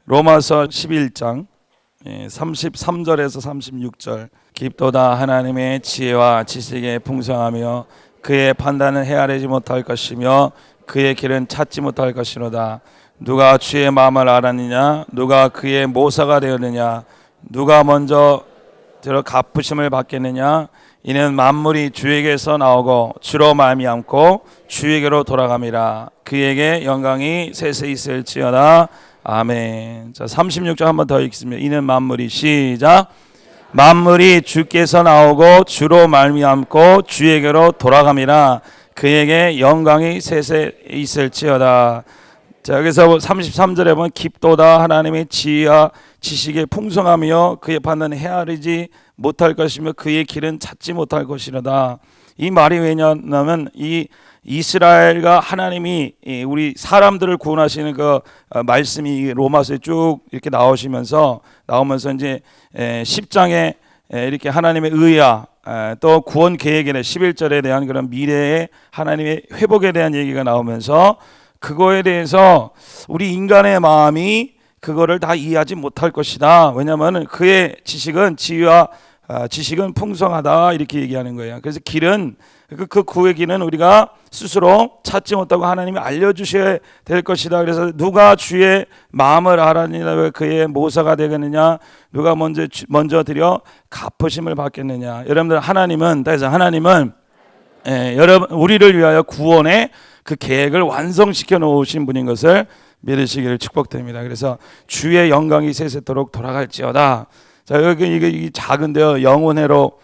로마서 11장 33절에서 36절. 깊도다 하나님의 지혜와 지식에 풍성하며 그의 판단은 헤아리지 못할 것이며 그의 길은 찾지 못할 것이로다. 누가 주의 마음을 알았느냐? 누가 그의 모사가 되었느냐? 누가 먼저 들어 갚으심을 받겠느냐? 이는 만물이 주에게서 나오고 주로 말미암고 주에게로 돌아감이라. 그에게 영광이 세세 있을지어다. 아멘. 자, 36절 한 번 더 읽습니다. 이는 만물이, 시작. 만물이 주께서 나오고 주로 말미암고 주에게로 돌아감이라. 그에게 영광이 세세 있을지어다. 자, 여기서 33절에 보면 깊도다 하나님의 지혜와 지식에 풍성하며 그의 판단은 헤아리지 못할 것이며 그의 길은 찾지 못할 것이로다. 이 말이 왜냐하면 이 이스라엘과 하나님이 우리 사람들을 구원하시는 그 말씀이 로마서에 쭉 이렇게 나오면서 이제 10장에 이렇게 하나님의 의와 또 구원 계획에 대한 11절에 대한 그런 미래의 하나님의 회복에 대한 얘기가 나오면서 그거에 대해서 우리 인간의 마음이 그거를 다 이해하지 못할 것이다. 왜냐하면 그의 지식은 지혜와 지식은 풍성하다 이렇게 얘기하는 거예요. 그래서 길은 그 구의 길은 우리가 스스로 찾지 못하고 하나님이 알려주셔야 될 것이다. 그래서 누가 주의 마음을 알았느냐? 왜 그의 모사가 되겠느냐? 누가 먼저 드려 갚으심을 받겠느냐? 여러분들 하나님은 여러분 우리를 위하여 구원의 그 계획을 완성시켜 놓으신 분인 것을 믿으시기를 축복드립니다. 그래서 주의 영광이 세세토록 돌아갈지어다. 자, 여기 이게 작은데요, 영혼회로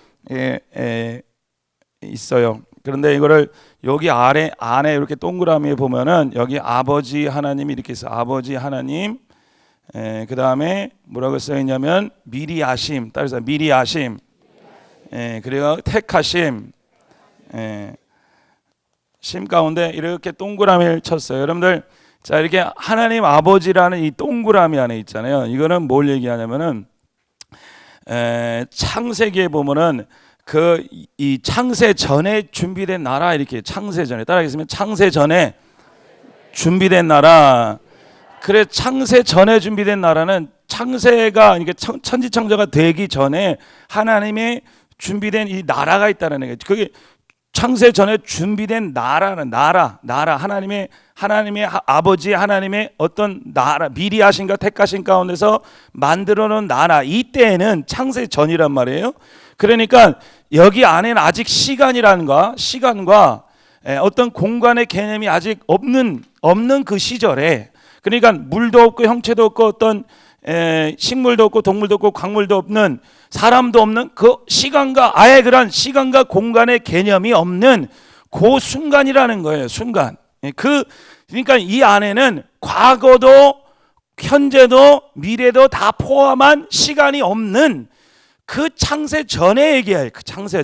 있어요. 그런데 이거를 여기 안에 이렇게 동그라미에 보면은 여기 아버지 하나님이 이렇게 있어요. 아버지 하나님. 그 다음에 뭐라고 써 있냐면 미리 아심. 따라서 미리 아심. 그리고 택하심. 심 가운데 이렇게 동그라미를 쳤어요. 여러분들, 자, 이렇게 하나님 아버지라는 이 동그라미 안에 있잖아요. 이거는 뭘 얘기하냐면은 창세기에 보면은 이 창세 전에 준비된 나라, 이렇게 창세 전에 따라하겠습니다. 창세 전에 준비된 나라. 그래, 창세 전에 준비된 나라는 창세가 이게 천지창조가 되기 전에 하나님의 준비된 이 나라가 있다는 거예요. 그게 창세 전에 준비된 나라는 나라 하나님의 아버지 하나님의 어떤 나라, 미리 하신가 택하신 가운데서 만들어 놓은 나라, 이때에는 창세 전이란 말이에요. 그러니까 여기 안에는 아직 시간과 어떤 공간의 개념이 아직 없는 그 시절에, 그러니까 물도 없고 형체도 없고 어떤 식물도 없고 동물도 없고 광물도 없는, 사람도 없는 그 시간과, 아예 그런 시간과 공간의 개념이 없는 그 순간이라는 거예요. 순간. 그러니까 이 안에는 과거도 현재도 미래도 다 포함한 시간이 없는 그 창세 전에 얘기해요. 그 창세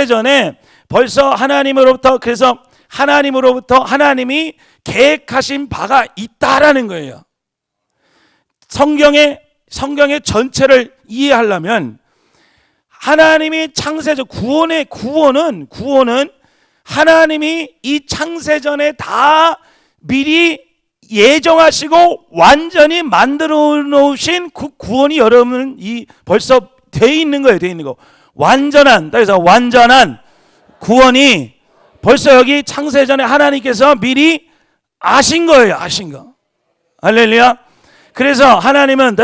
전에 벌써 하나님으로부터, 그래서 하나님으로부터 하나님이 계획하신 바가 있다라는 거예요. 성경의 전체를 이해하려면 하나님이 창세전 구원은 하나님이 이 창세전에 다 미리 예정하시고 완전히 만들어 놓으신 그 구원이 여러분 벌써 돼 있는 거예요. 그래서 완전한 구원이 벌써 여기 창세전에 하나님께서 미리 아신 거예요. 할렐루야. 그래서 하나님은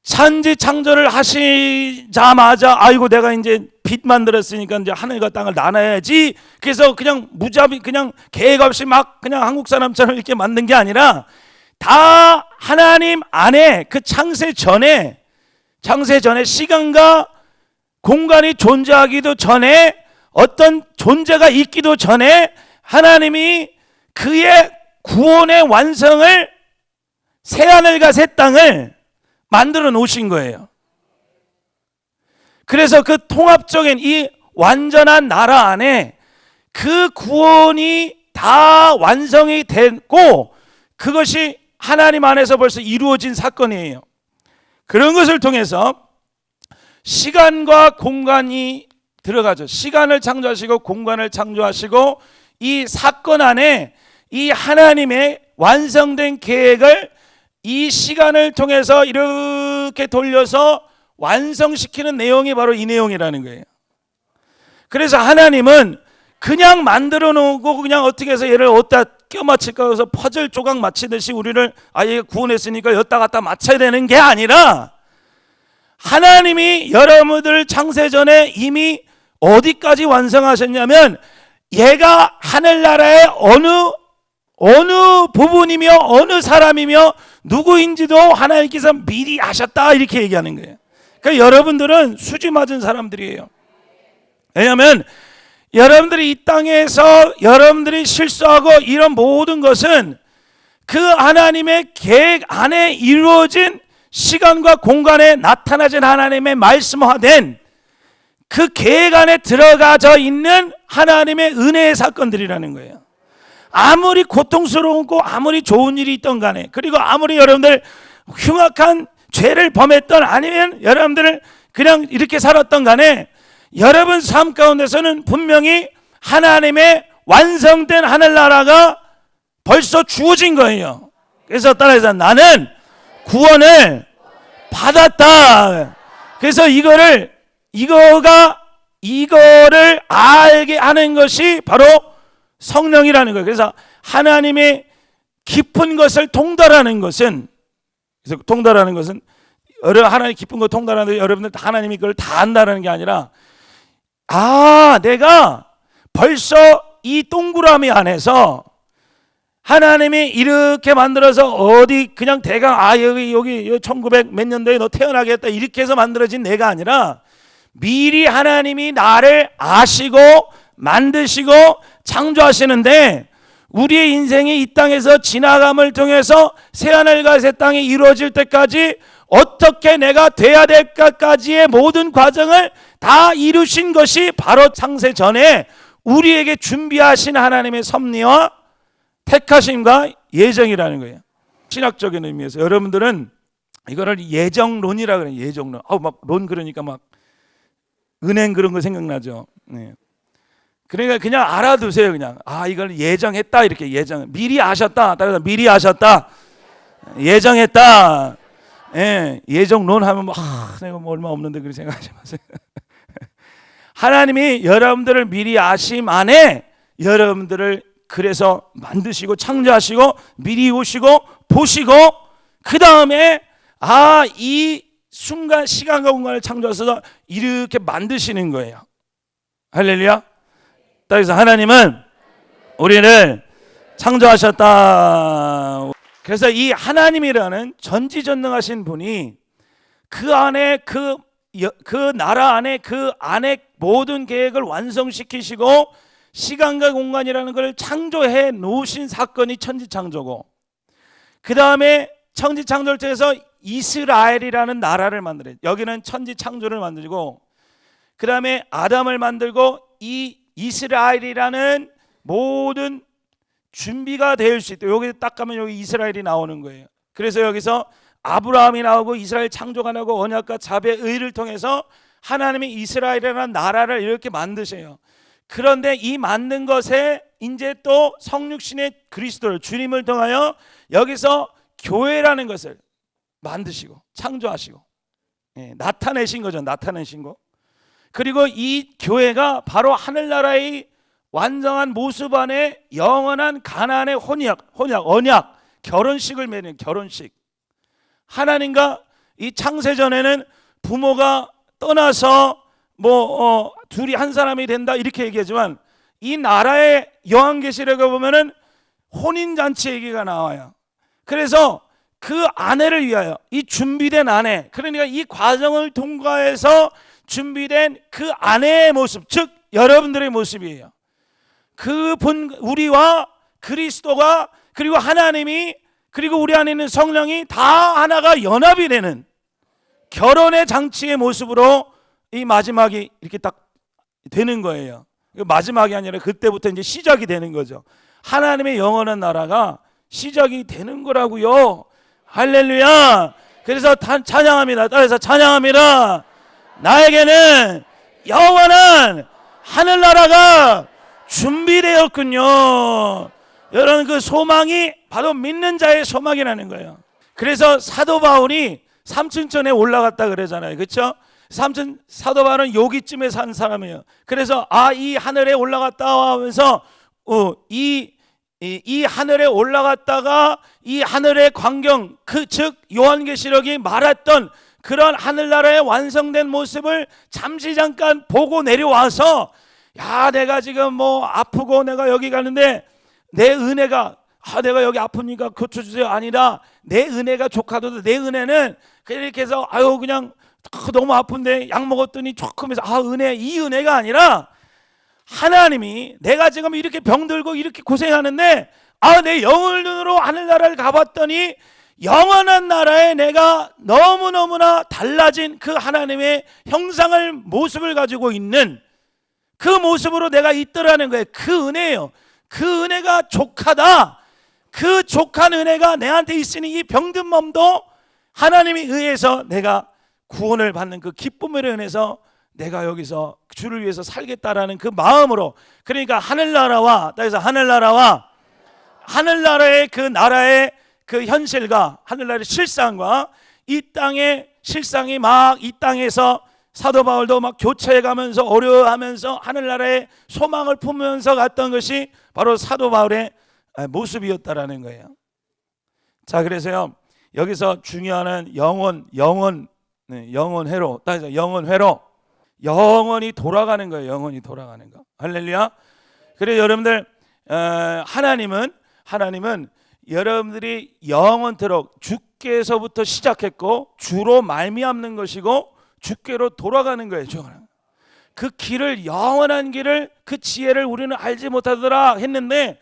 천지 창조를 하시자마자 아이고 내가 이제 빛 만들었으니까 이제 하늘과 땅을 나눠야지, 그래서 그냥 무자비 그냥 계획 없이 막 그냥 한국 사람처럼 이렇게 만든 게 아니라 다 하나님 안에 그 창세 전에 시간과 공간이 존재하기도 전에, 어떤 존재가 있기도 전에 하나님이 그의 구원의 완성을, 새하늘과 새 땅을 만들어 놓으신 거예요. 그래서 그 통합적인 이 완전한 나라 안에 그 구원이 다 완성이 됐고, 그것이 하나님 안에서 벌써 이루어진 사건이에요. 그런 것을 통해서 시간과 공간이 들어가죠. 시간을 창조하시고 공간을 창조하시고 이 사건 안에 이 하나님의 완성된 계획을 이 시간을 통해서 이렇게 돌려서 완성시키는 내용이 바로 이 내용이라는 거예요. 그래서 하나님은 그냥 만들어 놓고 그냥 어떻게 해서 얘를 어디다 껴맞힐까 해서 퍼즐 조각 맞히듯이 우리를 얘가 구원했으니까 여기다 갖다 맞춰야 되는 게 아니라, 하나님이 여러분들 창세전에 이미 어디까지 완성하셨냐면, 얘가 하늘나라의 어느 부분이며 어느 사람이며 누구인지도 하나님께서 미리 아셨다, 이렇게 얘기하는 거예요. 그러니까 여러분들은 수지 맞은 사람들이에요. 왜냐하면 여러분들이 이 땅에서 여러분들이 실수하고 이런 모든 것은 그 하나님의 계획 안에 이루어진 시간과 공간에 나타나진 하나님의 말씀화된 그 계획 안에 들어가져 있는 하나님의 은혜의 사건들이라는 거예요. 아무리 고통스러운고 아무리 좋은 일이 있던 간에, 그리고 아무리 여러분들 흉악한 죄를 범했던, 아니면 여러분들을 그냥 이렇게 살았던 간에, 여러분 삶 가운데서는 분명히 하나님의 완성된 하늘나라가 벌써 주어진 거예요. 그래서 따라서 나는 구원을 받았다. 그래서 이거를 알게 하는 것이 바로 성령이라는 거예요. 그래서 하나님의 깊은 것을 통달하는 것은, 하나님의 깊은 것 통달하는데, 여러분들 하나님이 그걸 다 안다는 게 아니라, 내가 벌써 이 동그라미 안에서 하나님이 이렇게 만들어서 어디 그냥 대강 여기 1900 몇 년도에 너 태어나겠다 이렇게 해서 만들어진 내가 아니라, 미리 하나님이 나를 아시고 만드시고 창조하시는데, 우리의 인생이 이 땅에서 지나감을 통해서 새하늘과 새 땅이 이루어질 때까지 어떻게 내가 돼야 될까까지의 모든 과정을 다 이루신 것이 바로 창세 전에 우리에게 준비하신 하나님의 섭리와 택하심과 예정이라는 거예요. 신학적인 의미에서 여러분들은 이거를 예정론이라 그래요. 예정론. 막 론 그러니까 막 은행 그런 거 생각나죠. 네. 그러니까 그냥 알아두세요. 그냥 이걸 예정했다, 이렇게 미리 아셨다. 따라서 미리 아셨다. 예정했다. 예, 예정론 하면 내가 얼마 없는데 그렇게 생각하지 마세요. 하나님이 여러분들을 미리 아심 안에 여러분들을 그래서 만드시고 창조하시고 미리 오시고 보시고, 그 다음에 이 순간 시간과 공간을 창조하셔서 이렇게 만드시는 거예요. 할렐루야. 그래서 하나님은 우리를 창조하셨다. 그래서 이 하나님이라는 전지전능하신 분이 그 안에 그 나라 안에 그 안에 모든 계획을 완성시키시고 시간과 공간이라는 것을 창조해 놓으신 사건이 천지창조고, 그 다음에 천지창조를 통해서 이스라엘이라는 나라를 만들어요. 여기는 천지창조를 만들고, 그 다음에 아담을 만들고, 이 이스라엘이라는 모든 준비가 될 수 있다. 여기 딱 가면 여기 이스라엘이 나오는 거예요. 그래서 여기서 아브라함이 나오고 이스라엘 창조가 나오고 언약과 자비의 의를 통해서 하나님이 이스라엘이라는 나라를 이렇게 만드세요. 그런데 이 만든 것에 이제 또 성육신의 그리스도를, 주님을 통하여 여기서 교회라는 것을 만드시고 창조하시고 나타내신 거죠. 나타내신 거. 그리고 이 교회가 바로 하늘나라의 완성한 모습 안에 영원한 가나안의 언약, 결혼식을 맺는 결혼식. 하나님과 이 창세전에는 부모가 떠나서 둘이 한 사람이 된다 이렇게 얘기하지만, 이 나라의 요한계시록에 보면은 혼인잔치 얘기가 나와요. 그래서 그 아내를 위하여, 이 준비된 아내, 그러니까 이 과정을 통과해서 준비된 그 아내의 모습, 즉 여러분들의 모습이에요. 우리와 그리스도가, 그리고 하나님이, 그리고 우리 안에 있는 성령이 다 하나가 연합이 되는 결혼의 장치의 모습으로 이 마지막이 이렇게 딱 되는 거예요. 마지막이 아니라 그때부터 이제 시작이 되는 거죠. 하나님의 영원한 나라가 시작이 되는 거라고요. 할렐루야. 그래서 찬양합니다. 따라서 찬양합니다. 나에게는 영원한 하늘나라가 준비되었군요. 여러분, 그 소망이 바로 믿는 자의 소망이라는 거예요. 그래서 사도 바울이 삼층천에 올라갔다 그러잖아요. 그렇죠? 사도 바울은 여기쯤에 산 사람이에요. 그래서 이 하늘에 올라갔다 하면서 이 하늘에 올라갔다가 이 하늘의 광경, 즉 요한계시록이 말했던 그런 하늘나라의 완성된 모습을 잠시 잠깐 보고 내려와서, 야, 내가 지금 뭐 아프고 내가 여기 가는데 내 은혜가, 내가 여기 아프니까 고쳐주세요 아니라, 내 은혜가 족하도록 내 은혜는 그렇게 해서 그냥 너무 아픈데 약 먹었더니 조금 해서 은혜, 이 은혜가 아니라, 하나님이 내가 지금 이렇게 병들고 이렇게 고생하는데 내 영혼으로 하늘나라를 가봤더니 영원한 나라에 내가 너무너무나 달라진 그 하나님의 형상을, 모습을 가지고 있는 그 모습으로 내가 있더라는 거예요. 그 은혜예요. 그 은혜가 족하다. 그 족한 은혜가 내한테 있으니 이 병든 몸도 하나님에 의해서 내가 구원을 받는 그 기쁨을 인해서 내가 여기서 주를 위해서 살겠다라는 그 마음으로, 그러니까 하늘나라와 하늘나라의 그 나라의 그 현실과 하늘나라의 실상과 이 땅의 실상이 막 이 땅에서 사도 바울도 막 교차해가면서 어려워하면서 하늘나라의 소망을 품으면서 갔던 것이 바로 사도 바울의 모습이었다라는 거예요. 자, 그래서요, 여기서 중요한 영원회로, 영원히 돌아가는 거예요. 영원히 돌아가는 거. 할렐루야. 그래서 여러분들, 하나님은 여러분들이 영원토록 주께서부터 시작했고 주로 말미암는 것이고 주께로 돌아가는 거예요. 그 길을, 영원한 길을, 그 지혜를 우리는 알지 못하더라 했는데,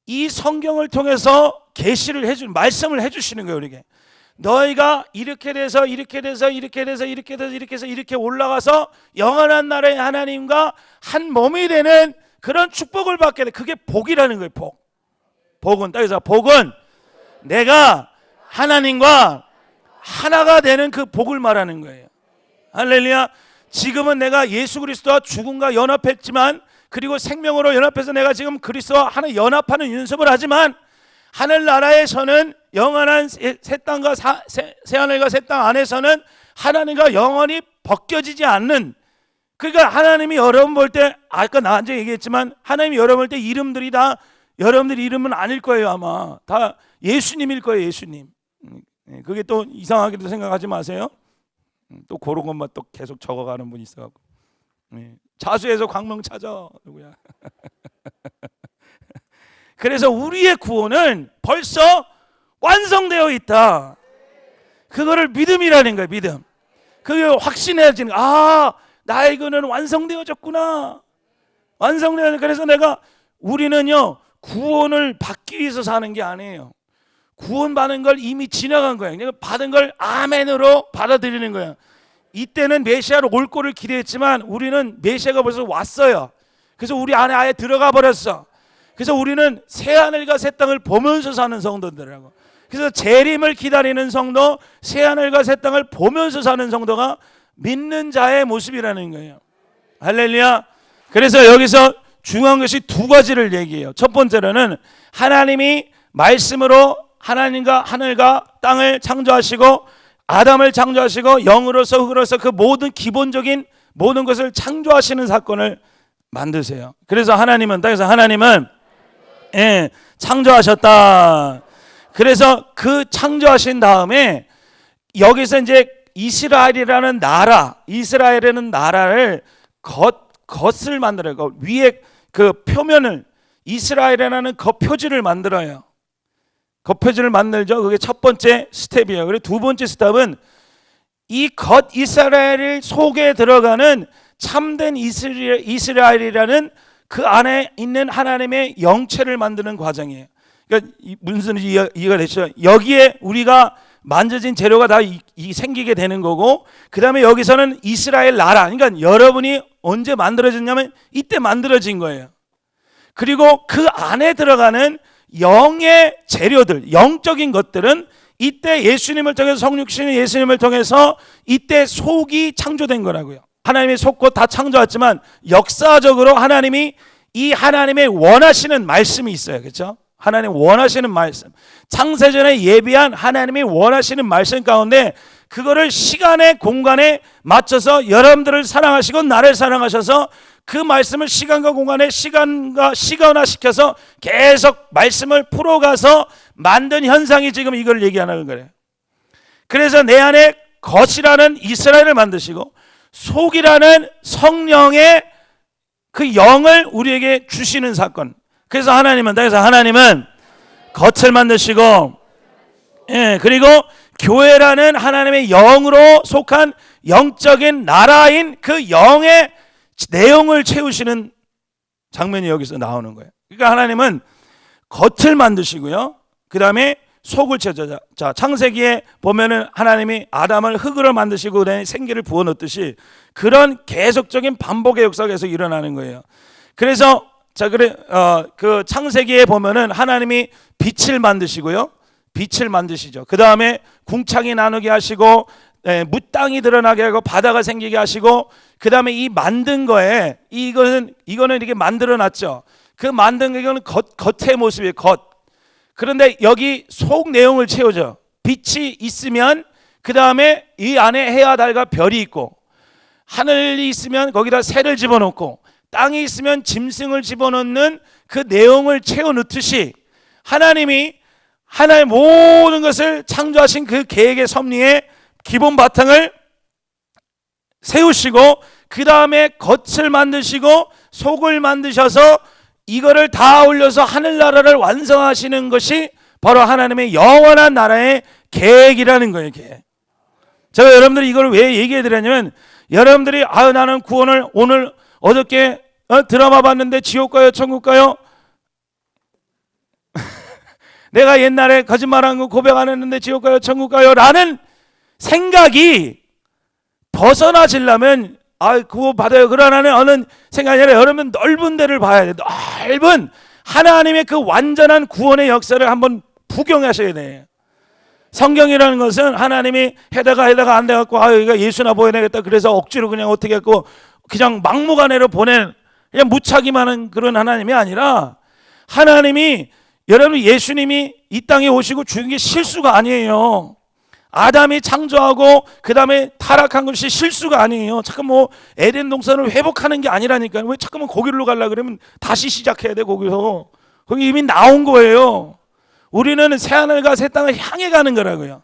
이 성경을 통해서 계시를 해준, 말씀을 해주시는 거예요. 우리에게 너희가 이렇게 돼서 이렇게 해서 이렇게 올라가서 영원한 나라의 하나님과 한 몸이 되는 그런 축복을 받게 돼. 그게 복이라는 거예요. 복은 따라서 복은 내가 하나님과 하나가 되는 그 복을 말하는 거예요. 할렐루야. 지금은 내가 예수 그리스도와 죽음과 연합했지만, 그리고 생명으로 연합해서 내가 지금 그리스도와 하나 연합하는 연습을 하지만, 하늘나라에서는 영원한 새 땅과 새 하늘과 새 땅 안에서는 하나님과 영원히 벗겨지지 않는, 그러니까 하나님이 여러분 볼 때, 아까 나한테 얘기했지만 하나님이 여러분 볼 때 이름들이 다 여러분들 이름은 아닐 거예요. 아마 다 예수님일 거예요. 예수님. 그게 또 이상하게도 생각하지 마세요. 또 그런 것만 또 계속 적어가는 분이 있어갖고, 자수해서 광명 찾아 누구야. 그래서 우리의 구원은 벌써 완성되어 있다. 그거를 믿음이라는 거예요. 믿음. 그게 확신해지는 거예요. 나의 구원은 완성되어졌구나. 그래서 우리는요, 구원을 받기 위해서 사는 게 아니에요. 구원받은 걸 이미 지나간 거예요. 그러니까 받은 걸 아멘으로 받아들이는 거예요. 이때는 메시아로 올 거를 기대했지만 우리는 메시아가 벌써 왔어요. 그래서 우리 안에 아예 들어가 버렸어. 그래서 우리는 새 하늘과 새 땅을 보면서 사는 성도들이라고. 그래서 재림을 기다리는 성도, 새 하늘과 새 땅을 보면서 사는 성도가 믿는 자의 모습이라는 거예요. 할렐루야. 그래서 여기서 중요한 것이 두 가지를 얘기해요. 첫 번째로는 하나님이 말씀으로 하나님과 하늘과 땅을 창조하시고 아담을 창조하시고 영으로서 흙으로서 그 모든 기본적인 모든 것을 창조하시는 사건을 만드세요. 그래서 하나님은 창조하셨다. 그래서 그 창조하신 다음에 여기서 이제 이스라엘이라는 나라를 겉을 만들어요. 그 위에 그 표면을, 이스라엘이라는 겉표지를 만들어요. 겉표지를 만들죠. 그게 첫 번째 스텝이에요. 그리고 두 번째 스텝은 이 겉 이스라엘 속에 들어가는 참된 이스라엘이라는 그 안에 있는 하나님의 영체를 만드는 과정이에요. 그러니까 무슨 이해가 되시죠? 여기에 우리가 만져진 재료가 다 생기게 되는 거고, 그 다음에 여기서는 이스라엘 나라, 그러니까 여러분이 언제 만들어졌냐면 이때 만들어진 거예요. 그리고 그 안에 들어가는 영의 재료들, 영적인 것들은 이때 예수님을 통해서, 성육신의 예수님을 통해서 이때 속이 창조된 거라고요. 하나님의 속고 다 창조했지만 역사적으로 하나님이 이 하나님의 원하시는 말씀이 있어요. 그렇죠? 하나님 원하시는 말씀, 창세전에 예비한 하나님이 원하시는 말씀 가운데 그거를 시간에 공간에 맞춰서 여러분들을 사랑하시고 나를 사랑하셔서 그 말씀을 시간과 공간에 시간화시켜서 계속 말씀을 풀어가서 만든 현상이 지금 이걸 얘기하는 거예요. 그래서 내 안에 겉이라는 이스라엘을 만드시고 속이라는 성령의 그 영을 우리에게 주시는 사건. 그래서 하나님은 겉을 만드시고, 그리고 교회라는 하나님의 영으로 속한 영적인 나라인 그 영의 내용을 채우시는 장면이 여기서 나오는 거예요. 그러니까 하나님은 겉을 만드시고요, 그 다음에 속을 채우죠. 자, 창세기에 보면은 하나님이 아담을 흙으로 만드시고 그다음에 생기를 부어 넣듯이 그런 계속적인 반복의 역사가 계속 일어나는 거예요. 그래서 그 창세기에 보면은 하나님이 빛을 만드시고요, 빛을 만드시죠. 그 다음에 궁창이 나누게 하시고, 무땅이 드러나게 하고 바다가 생기게 하시고, 그 다음에 이 만든 거에 이거는 이렇게 만들어 놨죠. 그 만든 거 이거는 겉의 모습이에요. 겉. 그런데 여기 속 내용을 채우죠. 빛이 있으면 그 다음에 이 안에 해와 달과 별이 있고, 하늘이 있으면 거기다 새를 집어넣고, 땅이 있으면 짐승을 집어넣는 그 내용을 채워 넣듯이 하나님이 하나의 모든 것을 창조하신 그 계획의 섭리의 기본 바탕을 세우시고, 그 다음에 겉을 만드시고 속을 만드셔서 이거를 다 올려서 하늘나라를 완성하시는 것이 바로 하나님의 영원한 나라의 계획이라는 거예요. 계획. 제가 여러분들이 이걸 왜 얘기해 드렸냐면, 여러분들이 나는 구원을 오늘 어저께 드라마 봤는데 지옥 가요 천국 가요? 내가 옛날에 거짓말한 거 고백 안 했는데 지옥 가요 천국 가요? 라는 생각이 벗어나지려면 그거 받아요 그러나는 어느 생각이 아니라 여러분 넓은 데를 봐야 돼요. 넓은 하나님의 그 완전한 구원의 역사를 한번 부경하셔야 돼요. 성경이라는 것은 하나님이 해다가 안 돼갖고 여기가 예수나 보여내겠다 그래서 억지로 그냥 어떻게 했고 그냥 막무가내로 보낸 그냥 무차기만 한 그런 하나님이 아니라, 하나님이 여러분 예수님이 이 땅에 오시고 죽은 게 실수가 아니에요. 아담이 창조하고 그 다음에 타락한 것이 실수가 아니에요. 잠깐 에덴 동산을 회복하는 게 아니라니까요. 왜 잠깐만 거기로 가려고 그러면 다시 시작해야 돼. 거기서 거기 이미 나온 거예요. 우리는 새하늘과 새 땅을 향해 가는 거라고요.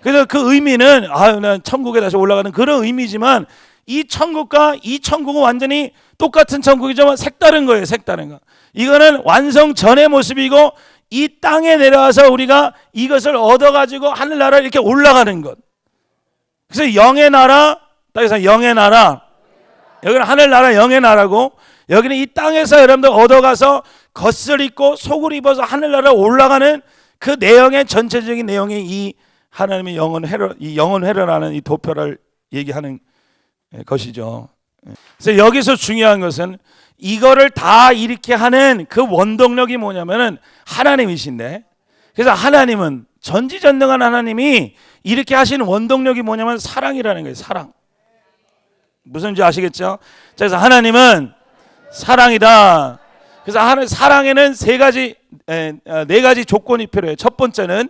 그래서 그 의미는 난 천국에 다시 올라가는 그런 의미지만, 이 천국과 이 천국은 완전히 똑같은 천국이지만 색다른 거예요. 색다른 거. 이거는 완성 전의 모습이고, 이 땅에 내려와서 우리가 이것을 얻어가지고 하늘나라에 이렇게 올라가는 것. 그래서 영의 나라, 땅에서 영의 나라, 여기는 하늘나라 영의 나라고, 여기는 이 땅에서 여러분들 얻어가서 겉을 입고 속을 입어서 하늘나라에 올라가는 그 내용의 전체적인 내용이 이 하나님의 영원회로라는 이 도표를 얘기하는 것이죠. 그래서 여기서 중요한 것은 이거를 다 이렇게 하는 그 원동력이 뭐냐면은 하나님이신데, 그래서 하나님은 전지전능한 하나님이 이렇게 하시는 원동력이 뭐냐면 사랑이라는 거예요. 사랑. 무슨지 아시겠죠? 그래서 하나님은 사랑이다. 그래서 사랑에는 네 가지 조건이 필요해요. 첫 번째는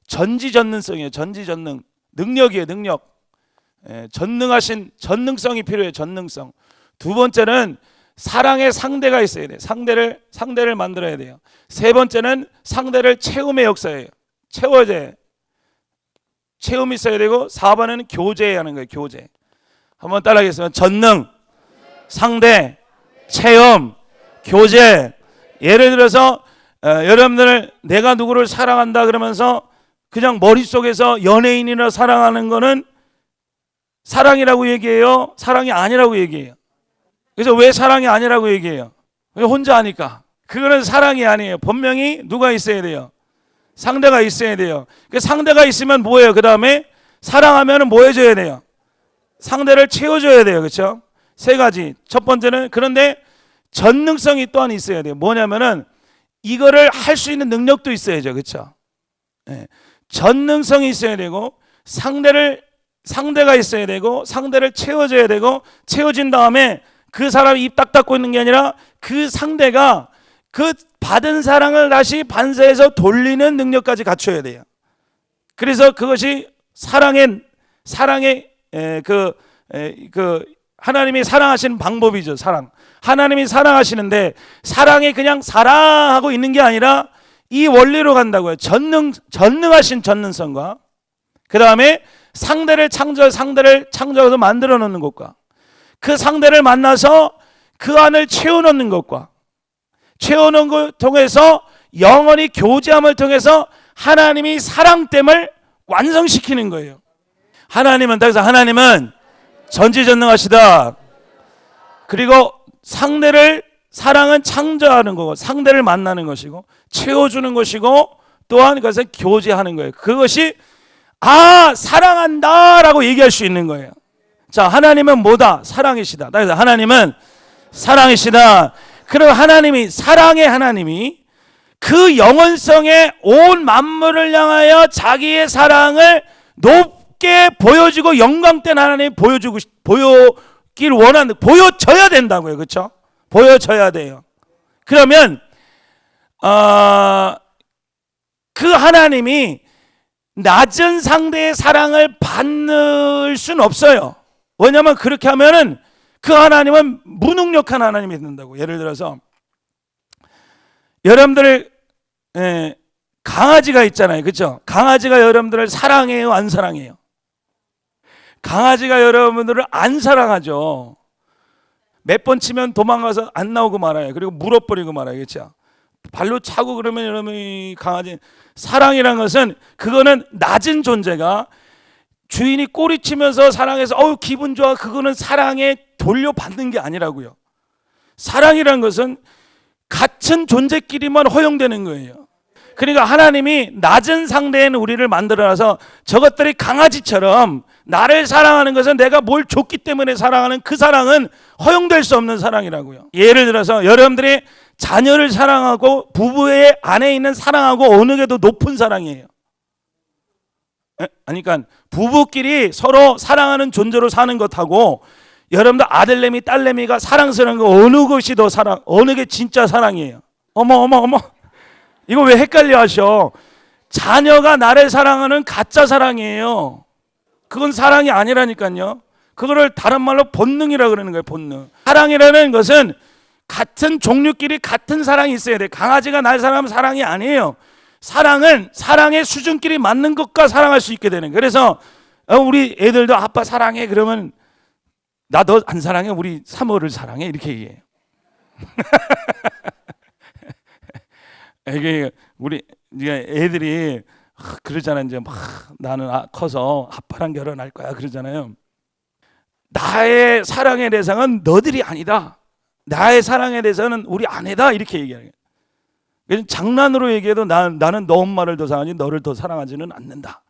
전지전능성이에요. 전지전능. 능력이에요. 능력. 전능하신 전능성이 필요해요. 전능성. 두 번째는 사랑의 상대가 있어야 돼요. 상대를 만들어야 돼요. 세 번째는 상대를 채움의 역사예요. 채워져야. 채움이 있어야 되고, 4번에는 교제해야 하는 거예요. 교제. 한번 따라하겠습니다. 전능, 상대, 체험, 교제. 예를 들어서 여러분들 내가 누구를 사랑한다 그러면서 그냥 머릿속에서 연예인이라 사랑하는 거는 사랑이라고 얘기해요? 사랑이 아니라고 얘기해요? 그래서 왜 사랑이 아니라고 얘기해요? 왜 혼자 하니까? 그거는 사랑이 아니에요. 분명히 누가 있어야 돼요? 상대가 있어야 돼요. 그 상대가 있으면 뭐예요? 그 다음에 사랑하면 뭐 해줘야 돼요? 상대를 채워줘야 돼요. 그렇죠? 세 가지. 첫 번째는, 그런데 전능성이 또한 있어야 돼요. 뭐냐면은 이거를 할 수 있는 능력도 있어야죠. 그렇죠? 네. 전능성이 있어야 되고, 상대가 있어야 되고, 상대를 채워줘야 되고, 채워진 다음에 그 사람이 입 딱 닫고 있는 게 아니라 그 상대가 그 받은 사랑을 다시 반사해서 돌리는 능력까지 갖춰야 돼요. 그래서 그것이 사랑의 하나님이 사랑하시는 방법이죠. 사랑. 하나님이 사랑하시는데 사랑이 그냥 사랑하고 있는 게 아니라 이 원리로 간다고요. 전능하신 전능성과 그 다음에 상대를 창조해서 만들어 놓는 것과 그 상대를 만나서 그 안을 채워넣는 것과 채워넣는 걸 통해서 영원히 교제함을 통해서 하나님이 사랑됨을 완성시키는 거예요. 하나님은 전지전능하시다. 그리고 사랑은 창조하는 거고 상대를 만나는 것이고 채워주는 것이고 또한 그것을 교제하는 거예요. 그것이 사랑한다 라고 얘기할 수 있는 거예요. 자, 하나님은 뭐다? 사랑이시다. 그래서 하나님은 사랑이시다. 그리고 하나님이 사랑의 하나님이 그 영원성에 온 만물을 향하여 자기의 사랑을 높게 보여주고 영광된 하나님이 보여길 원하는, 보여져야 된다고요. 그렇죠? 보여져야 돼요. 그러면 그 하나님이 낮은 상대의 사랑을 받을 수는 없어요. 왜냐하면 그렇게 하면은 그 하나님은 무능력한 하나님이 된다고. 예를 들어서 여러분들 강아지가 있잖아요. 그렇죠? 강아지가 여러분들을 사랑해요, 안 사랑해요? 강아지가 여러분들을 안 사랑하죠. 몇 번 치면 도망가서 안 나오고 말아요. 그리고 물어버리고 말아요. 그렇죠? 발로 차고 그러면 여러분이 강아지, 사랑이란 것은 그거는 낮은 존재가 주인이 꼬리치면서 사랑해서 기분 좋아, 그거는 사랑에 돌려받는 게 아니라고요. 사랑이란 것은 같은 존재끼리만 허용되는 거예요. 그러니까 하나님이 낮은 상대인 우리를 만들어놔서 저것들이 강아지처럼 나를 사랑하는 것은 내가 뭘 줬기 때문에 사랑하는 그 사랑은 허용될 수 없는 사랑이라고요. 예를 들어서 여러분들이 자녀를 사랑하고 부부의 안에 있는 사랑하고 어느 게 더 높은 사랑이에요? 그러니까 부부끼리 서로 사랑하는 존재로 사는 것하고 여러분들 아들내미 딸내미가 사랑스러운 거 어느 것이 더 어느 게 진짜 사랑이에요? 어머 이거 왜 헷갈려 하셔? 자녀가 나를 사랑하는 가짜 사랑이에요. 그건 사랑이 아니라니까요. 그거를 다른 말로 본능이라 그러는 거예요. 본능. 사랑이라는 것은 같은 종류끼리 같은 사랑이 있어야 돼. 강아지가 날 사랑하면 사랑이 아니에요. 사랑은 사랑의 수준끼리 맞는 것과 사랑할 수 있게 되는 거예요. 그래서 우리 애들도 아빠 사랑해 그러면 나 너 안 사랑해? 우리 사모를 사랑해? 이렇게 얘기해요. 이게 우리 애들이 그러잖아요. 이제 막 나는 커서 아빠랑 결혼할 거야 그러잖아요. 나의 사랑의 대상은 너들이 아니다. 나의 사랑에 대해서는 우리 아내다 이렇게 얘기하는 거예요. 장난으로 얘기해도 나는 너 엄마를 더 사랑하지 너를 더 사랑하지는 않는다.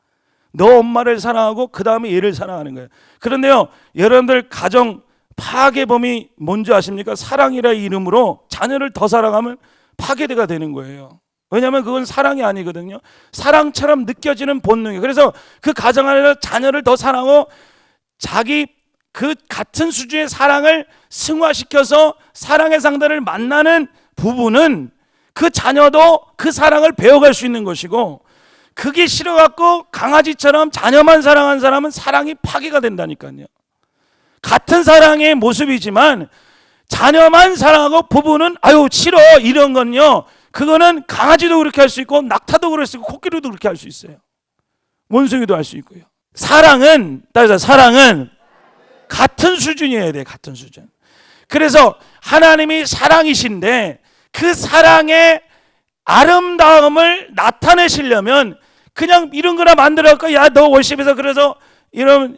너 엄마를 사랑하고 그 다음에 얘를 사랑하는 거예요. 그런데요, 여러분들 가정 파괴범이 뭔지 아십니까? 사랑이라 이름으로 자녀를 더 사랑하면 파괴가 되는 거예요. 왜냐하면 그건 사랑이 아니거든요. 사랑처럼 느껴지는 본능이에요. 그래서 그 가정 안에서 자녀를 더 사랑하고 자기 그 같은 수준의 사랑을 승화시켜서 사랑의 상대를 만나는 부부는 그 자녀도 그 사랑을 배워갈 수 있는 것이고, 그게 싫어갖고 강아지처럼 자녀만 사랑한 사람은 사랑이 파괴가 된다니까요. 같은 사랑의 모습이지만 자녀만 사랑하고 부부는 아유 싫어 이런 건요, 그거는 강아지도 그렇게 할 수 있고 낙타도 그럴 수 있고 코끼리도 그렇게 할 수 있어요. 원숭이도 할 수 있고요. 사랑은 같은 수준이어야 돼요. 같은 수준. 그래서 하나님이 사랑이신데 그 사랑의 아름다움을 나타내시려면 그냥 이런 거나 만들어갖고 야 너 월십에서 그래서 이런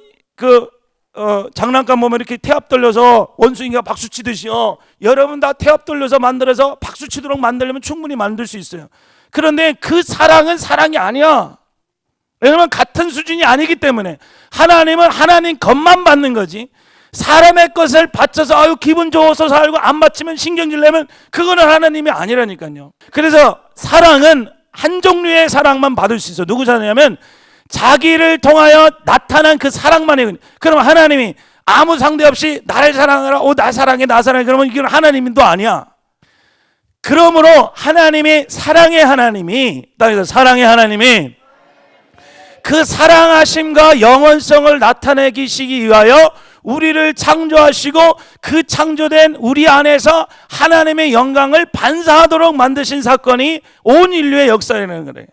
장난감 보면 이렇게 태압 돌려서 원숭이가 박수 치듯이요, 여러분 다 태압 돌려서 만들어서 박수 치도록 만들려면 충분히 만들 수 있어요. 그런데 그 사랑은 사랑이 아니야. 왜냐하면 같은 수준이 아니기 때문에. 하나님은 하나님 것만 받는 거지 사람의 것을 바쳐서 아유 기분 좋아서 살고 안 바치면 신경질 내면 그거는 하나님이 아니라니까요. 그래서 사랑은 한 종류의 사랑만 받을 수 있어요. 누구 사랑이냐면 자기를 통하여 나타난 그 사랑만이. 그럼 하나님이 아무 상대 없이 나를 사랑하라, 나 사랑해 그러면 이건 하나님도 아니야. 그러므로 하나님이 사랑의 하나님이 땅에서 사랑의 하나님이 그 사랑하심과 영원성을 나타내시기 위하여 우리를 창조하시고 그 창조된 우리 안에서 하나님의 영광을 반사하도록 만드신 사건이 온 인류의 역사라는 거예요.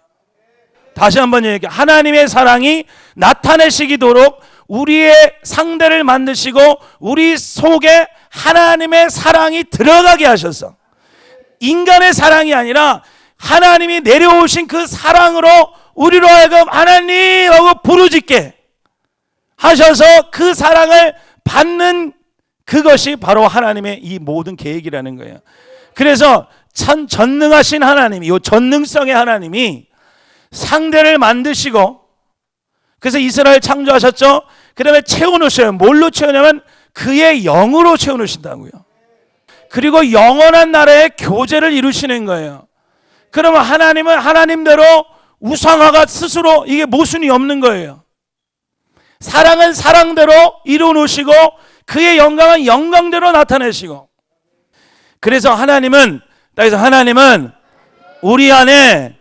다시 한번 얘기해. 하나님의 사랑이 나타내시도록 우리의 상대를 만드시고 우리 속에 하나님의 사랑이 들어가게 하셨어. 인간의 사랑이 아니라 하나님이 내려오신 그 사랑으로 우리로 하여금 하나님 하고 부르짖게 하셔서 그 사랑을 받는 그것이 바로 하나님의 이 모든 계획이라는 거예요. 그래서 참 전능하신 하나님이, 이 전능성의 하나님이 상대를 만드시고, 그래서 이스라엘 창조하셨죠. 그 다음에 채워놓으셔요. 뭘로 채우냐면 그의 영으로 채워놓으신다고요. 그리고 영원한 나라의 교제를 이루시는 거예요. 그러면 하나님은 하나님대로 우상화가 스스로 이게 모순이 없는 거예요. 사랑은 사랑대로 이루어놓으시고 그의 영광은 영광대로 나타내시고, 그래서 하나님은 우리 안에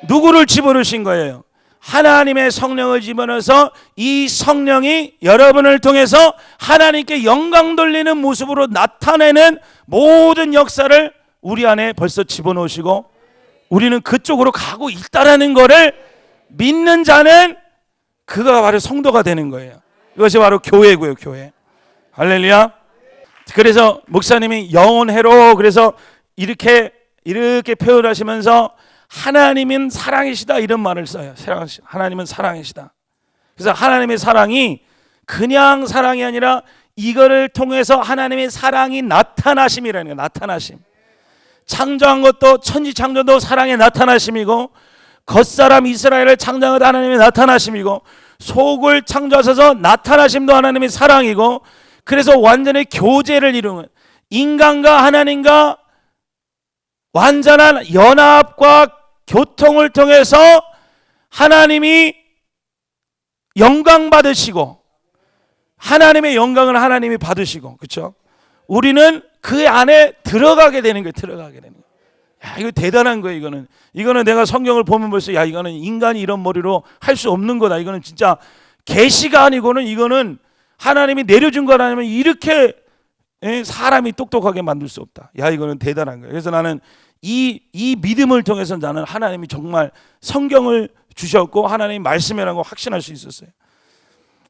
누구를 집어넣으신 거예요? 하나님의 성령을 집어넣어서 이 성령이 여러분을 통해서 하나님께 영광 돌리는 모습으로 나타내는 모든 역사를 우리 안에 벌써 집어넣으시고 우리는 그쪽으로 가고 있다라는 것을 믿는 자는 그가 바로 성도가 되는 거예요. 이것이 바로 교회고요, 교회. 할렐루야. 그래서 목사님이 영혼회로 그래서 이렇게 표현하시면서 하나님은 사랑이시다 이런 말을 써요. 하나님은 사랑이시다. 그래서 하나님의 사랑이 그냥 사랑이 아니라 이거를 통해서 하나님의 사랑이 나타나심이라는 거예요. 나타나심. 창조한 것도 천지창조도 사랑의 나타나심이고, 겉사람 이스라엘을 창조한 하나님의 나타나심이고, 속을 창조하셔서 나타나심도 하나님의 사랑이고, 그래서 완전히 교제를 이루는 인간과 하나님과 완전한 연합과 교통을 통해서 하나님이 영광 받으시고 하나님의 영광을 하나님이 받으시고, 그렇죠? 우리는 그 안에 들어가게 되는 거예요. 들어가게 되는 거예요. 야, 이거 대단한 거예요. 이거는 내가 성경을 보면 벌써 야, 이거는 인간이 이런 머리로 할 수 없는 거다. 이거는 진짜 계시가 아니고는 이거는 하나님이 내려준 거라면 이렇게 사람이 똑똑하게 만들 수 없다. 야, 이거는 대단한 거예요. 그래서 나는 이 믿음을 통해서 나는 하나님이 정말 성경을 주셨고 하나님 말씀이라는 걸 확신할 수 있었어요.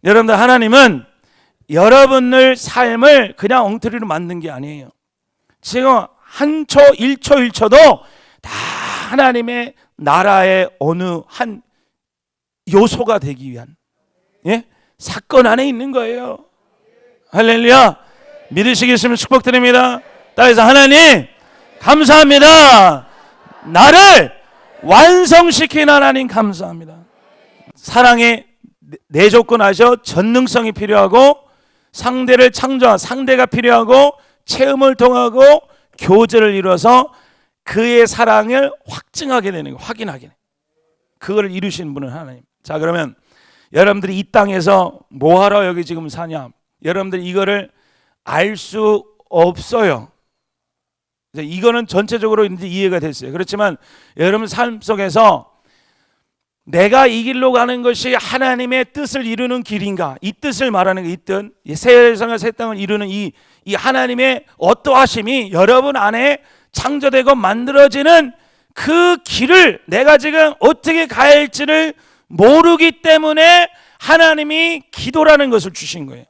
여러분들, 하나님은 여러분들 삶을 그냥 엉터리로 만든 게 아니에요. 지금 한 초, 1초, 1초도 다 하나님의 나라의 어느 한 요소가 되기 위한 사건 안에 있는 거예요. 할렐루야. 믿으시겠으면 축복드립니다. 따라서 하나님 감사합니다. 나를 완성시킨 하나님 감사합니다. 사랑의 내 조건 아시죠? 전능성이 필요하고 상대를 창조한 상대가 필요하고 체험을 통하고 교제를 이루어서 그의 사랑을 확증하게 되는 거, 확인하게 되는 거. 그거를 이루시는 분은 하나님. 자, 그러면 여러분들이 이 땅에서 뭐하러 여기 지금 사냐? 여러분들 이거를 알 수 없어요. 이거는 전체적으로 이제 이해가 됐어요. 그렇지만 여러분 삶 속에서 내가 이 길로 가는 것이 하나님의 뜻을 이루는 길인가? 이 뜻을 말하는 게, 이 뜻, 새 세상과 새 땅을 이루는 이 하나님의 어떠하심이 여러분 안에 창조되고 만들어지는 그 길을 내가 지금 어떻게 가야 할지를 모르기 때문에 하나님이 기도라는 것을 주신 거예요.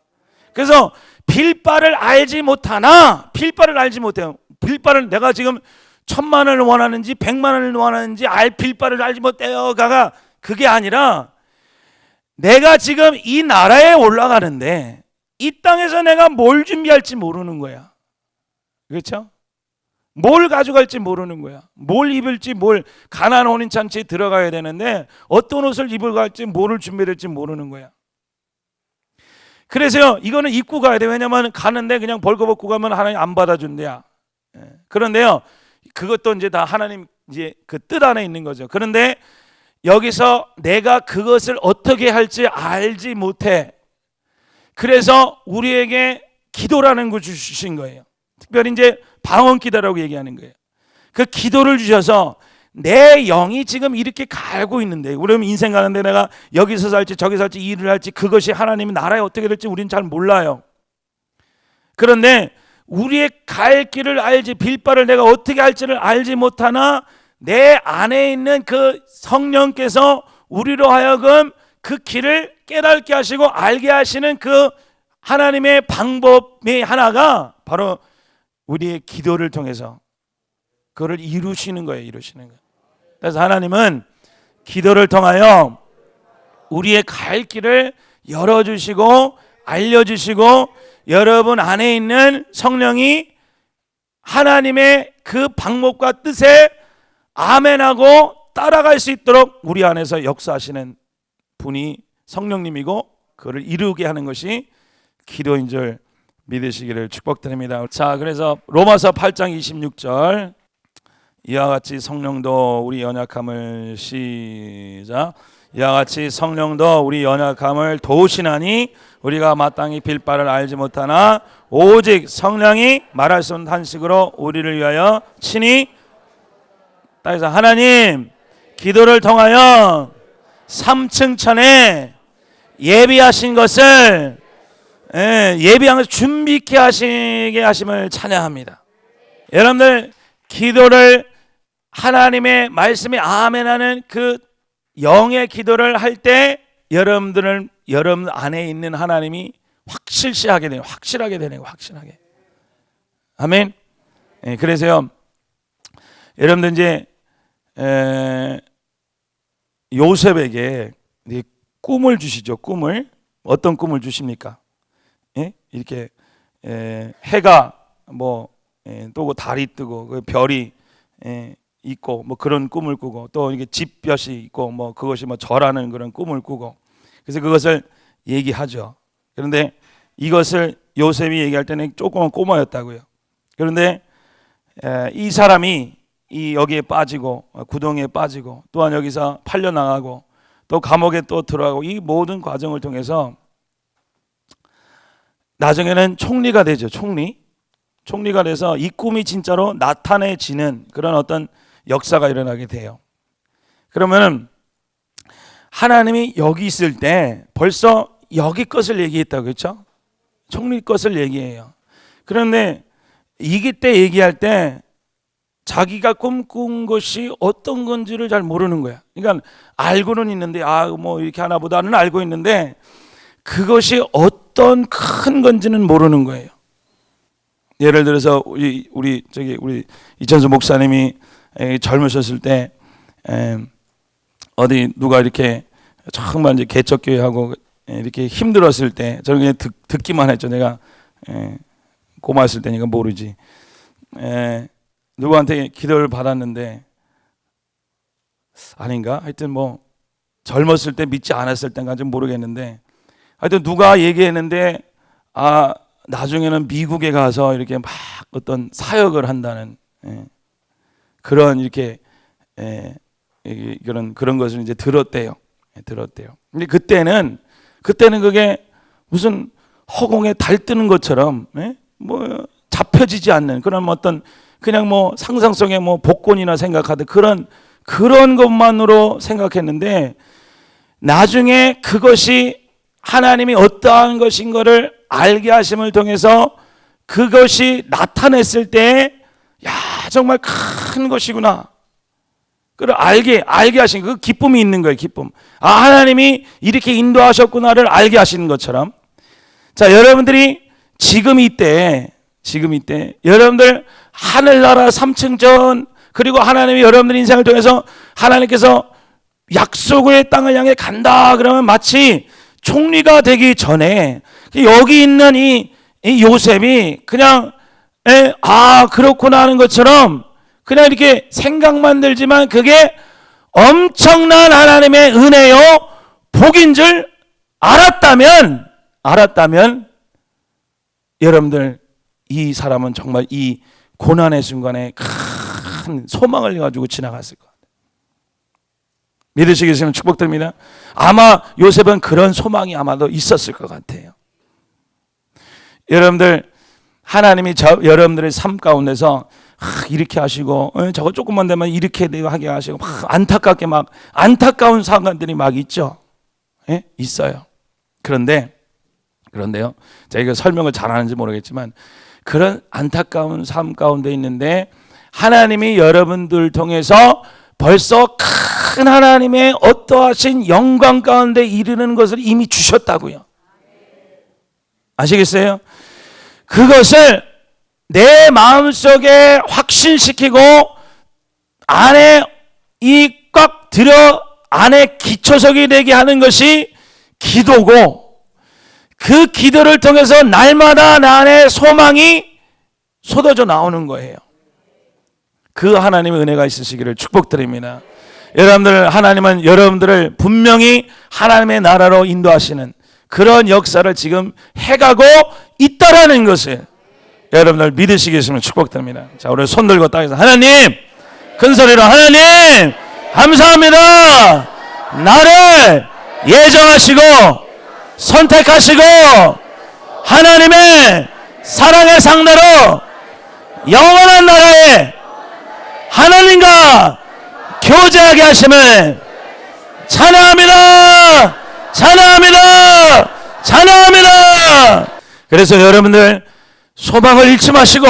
그래서 빌바를 알지 못하나, 빌바를 알지 못해요. 빌바를 내가 지금 1,000만 원을 원하는지 100만 원을 원하는지 빌바를 알지 못해요가 그게 아니라 내가 지금 이 나라에 올라가는데 이 땅에서 내가 뭘 준비할지 모르는 거야. 그렇죠? 뭘 가져갈지 모르는 거야. 뭘 입을지, 뭘 가나안 혼인잔치에 들어가야 되는데 어떤 옷을 입을 갈지, 뭐를 준비될지 모르는 거야. 그래서요, 이거는 입고 가야 돼. 왜냐면 가는데 그냥 벌거벗고 가면 하나님 안 받아준대야. 그런데요, 그것도 이제 다 하나님 이제 그 뜻 안에 있는 거죠. 그런데 여기서 내가 그것을 어떻게 할지 알지 못해. 그래서 우리에게 기도라는 걸 주신 거예요. 특별히 이제 방언 기도라고 얘기하는 거예요. 그 기도를 주셔서 내 영이 지금 이렇게 갈고 있는데, 우리는 인생 가는데 내가 여기서 살지 저기 살지 일을 할지 그것이 하나님의 나라에 어떻게 될지 우리는 잘 몰라요. 그런데 우리의 갈 길을 알지, 빌바를 내가 어떻게 할지를 알지 못하나 내 안에 있는 그 성령께서 우리로 하여금 그 길을 깨닫게 하시고 알게 하시는 그 하나님의 방법의 하나가 바로 우리의 기도를 통해서 그거를 이루시는 거예요. 이루시는 거예요. 그래서 하나님은 기도를 통하여 우리의 갈 길을 열어주시고 알려주시고 여러분 안에 있는 성령이 하나님의 그 방법과 뜻에 아멘하고 따라갈 수 있도록 우리 안에서 역사하시는 분이 성령님이고 그를 이루게 하는 것이 기도인 줄 믿으시기를 축복드립니다. 자, 그래서 로마서 8장 26절 이와 같이 성령도 우리 연약함을 시작 이와 같이 성령도 우리 연약함을 도우시나니 우리가 마땅히 빌 바를 알지 못하나 오직 성령이 말할 수 없는 탄식으로 우리를 위하여 친히. 따라서 하나님 기도를 통하여 3층 천에 예비하신 것을 예비한 것을 준비케 하시게 하심을 찬양합니다. 여러분들 기도를 하나님의 말씀에 아멘하는 그 영의 기도를 할 때 여러분 안에 있는 하나님이 확실시하게 되는, 확실하게 되는, 확실하게. 아멘. 그래서요, 여러분들 이제 요셉에게 꿈을 주시죠. 꿈을 어떤 꿈을 주십니까? 이렇게 해가 또 달이 뜨고 그 별이 있고 그런 꿈을 꾸고 또 이게 집볕이 있고 그것이 절하는 그런 꿈을 꾸고 그래서 그것을 얘기하죠. 그런데 이것을 요셉이 얘기할 때는 조금은 꼬마였다고요. 그런데 이 사람이 여기에 빠지고 구덩이에 빠지고 또한 여기서 팔려나가고 또 감옥에 또 들어가고 이 모든 과정을 통해서 나중에는 총리가 되죠. 총리가 돼서 이 꿈이 진짜로 나타내지는 그런 어떤 역사가 일어나게 돼요. 그러면 하나님이 여기 있을 때 벌써 여기 것을 얘기했다고 그렇죠? 총리 것을 얘기해요. 그런데 이때 얘기할 때 자기가 꿈꾼 것이 어떤 건지를 잘 모르는 거야. 그러니까 알고는 있는데 이렇게 하나 보다는 알고 있는데 그것이 어떤 큰 건지는 모르는 거예요. 예를 들어서 우리 이천수 목사님이 젊으셨을 때 어디 누가 이렇게 정말 이제 개척교회하고 이렇게 힘들었을 때 저는 그냥 듣기만 했죠. 내가 고마웠을 때니까 모르지. 누구한테 기도를 받았는데 아닌가? 하여튼 젊었을 때 믿지 않았을 때인가 좀 모르겠는데 하여튼 누가 얘기했는데 나중에는 미국에 가서 이렇게 막 어떤 사역을 한다는 그런 이렇게 그런 것을 이제 들었대요. 근데 그때는 그게 무슨 허공에 달 뜨는 것처럼 잡혀지지 않는 그런 어떤 그냥 상상 속의 복권이나 생각하듯 그런 것만으로 생각했는데 나중에 그것이 하나님이 어떠한 것인 것을 알게 하심을 통해서 그것이 나타냈을 때 정말 큰 것이구나. 그걸 알게 하신 그 기쁨이 있는 거예요. 기쁨. 하나님이 이렇게 인도하셨구나를 알게 하시는 것처럼. 자, 여러분들이 지금 이때 여러분들 하늘나라 3층전 그리고 하나님이 여러분들 인생을 통해서 하나님께서 약속의 땅을 향해 간다 그러면 마치 총리가 되기 전에 여기 있는 이 요셉이 그냥 그렇구나 하는 것처럼 그냥 이렇게 생각만 들지만 그게 엄청난 하나님의 은혜요 복인 줄 알았다면 여러분들 이 사람은 정말 이 고난의 순간에 큰 소망을 가지고 지나갔을 것 같아요. 믿으시겠으면 축복드립니다. 아마 요셉은 그런 소망이 아마도 있었을 것 같아요. 여러분들 하나님이 여러분들의 삶 가운데서 이렇게 하시고 저거 조금만 되면 이렇게 하게 하시고 막 안타깝게 막 안타까운 사건들이 막 있죠. 예? 있어요. 그런데요. 제가 이거 설명을 잘하는지 모르겠지만 그런 안타까운 삶 가운데 있는데 하나님이 여러분들 통해서 벌써 큰 하나님의 어떠하신 영광 가운데 이르는 것을 이미 주셨다고요. 아시겠어요? 그것을 내 마음속에 확신시키고 안에 이 꽉 들여 안에 기초석이 되게 하는 것이 기도고, 그 기도를 통해서 날마다 나 안에 소망이 쏟아져 나오는 거예요. 그 하나님의 은혜가 있으시기를 축복드립니다. 여러분들, 하나님은 여러분들을 분명히 하나님의 나라로 인도하시는 그런 역사를 지금 해가고 있다라는 것을 여러분들 믿으시겠으면 축복드립니다. 자, 우리 손 들고 땅에서 하나님, 큰 소리로 하나님 감사합니다. 나를 예정하시고 선택하시고 하나님의 사랑의 상대로 영원한 나라에 하나님과 교제하게 하심을 찬양합니다. 찬양합니다. 찬양합니다. 그래서 여러분들 소망을 잃지 마시고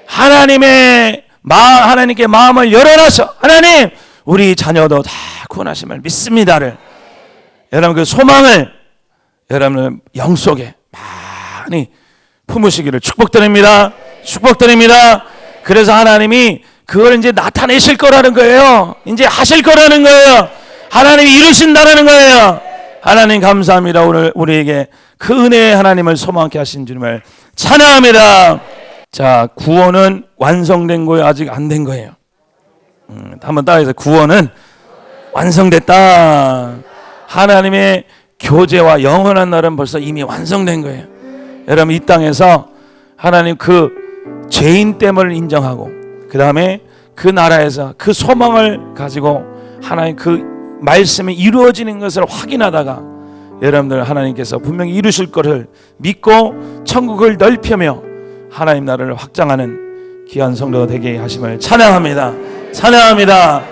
하나님께 마음을 열어놔서 하나님, 우리 자녀도 다 구원하심을 믿습니다를 여러분 그 소망을 여러분의 영 속에 많이 품으시기를 축복드립니다. 축복드립니다. 그래서 하나님이 그걸 이제 나타내실 거라는 거예요. 이제 하실 거라는 거예요. 하나님이 이루신다라는 거예요. 하나님 감사합니다. 오늘 우리에게 그 은혜의 하나님을 소망케 하신 주님을 찬양합니다. 자, 구원은 완성된 거예요? 아직 안 된 거예요? 한번 따라해서 구원은 완성됐다. 하나님의 교제와 영원한 날은 벌써 이미 완성된 거예요. 여러분, 이 땅에서 하나님 그 죄인됨을 인정하고 그 다음에 그 나라에서 그 소망을 가지고 하나님 그 말씀이 이루어지는 것을 확인하다가 여러분들 하나님께서 분명히 이루실 것을 믿고 천국을 넓히며 하나님 나라를 확장하는 귀한 성도가 되게 하심을 찬양합니다. 찬양합니다.